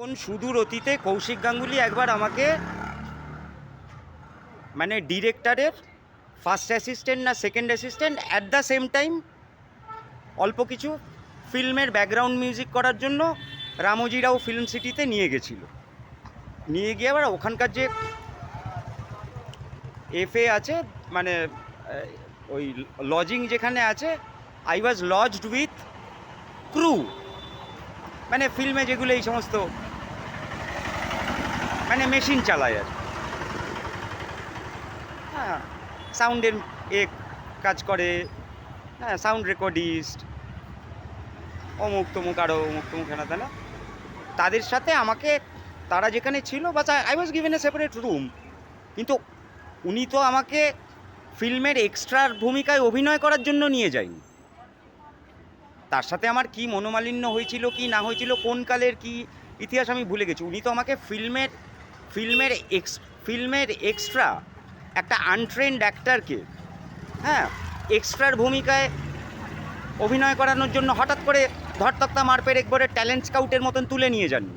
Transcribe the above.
কোন সুদূর অতীতে কৌশিক গাঙ্গুলি একবার আমাকে মানে ডিরেক্টরের ফার্স্ট অ্যাসিস্ট্যান্ট না second assistant at the same time অল্প কিছু ফিল্মের ব্যাকগ্রাউন্ড মিউজিক করার জন্য রামোজি রাও ফিল্ম সিটিতে নিয়ে গেছিল। নিয়ে গিয়ে আবার ওখানকার যে এফএ আছে মানে ওই লজিং যেখানে আছে, আই ওয়াজ লজড উইথ ক্রু, মানে ফিল্মে যেগুলো এই সমস্ত মানে মেশিন চালায় আর হ্যাঁ, সাউন্ডের কাজ করে, হ্যাঁ, সাউন্ড রেকর্ডিস্ট অমুক তমুক আরও অমুক তমুক হেনা তেনা, তাদের সাথে আমাকে তারা যেখানে ছিল bus I was given a separate room. কিন্তু উনি তো আমাকে ফিল্মের এক্সট্রার ভূমিকায় অভিনয় করার জন্য নিয়ে যায়নি। তার সাথে আমার কি মনোমালিন্য হয়েছিল কি না হয়েছিল, কোন কালের কি ইতিহাস আমি ভুলে গেছি। উনি তো আমাকে ফিল্মের এক্সট্রা একটা আনট্রেন্ড অ্যাক্টরকে, হ্যাঁ, এক্সট্রার ভূমিকায় অভিনয় করানোর জন্য হঠাৎ করে ধরতক্তা মারপের একবারে ট্যালেন্ট স্কাউটের মতন তুলে নিয়ে যাননি।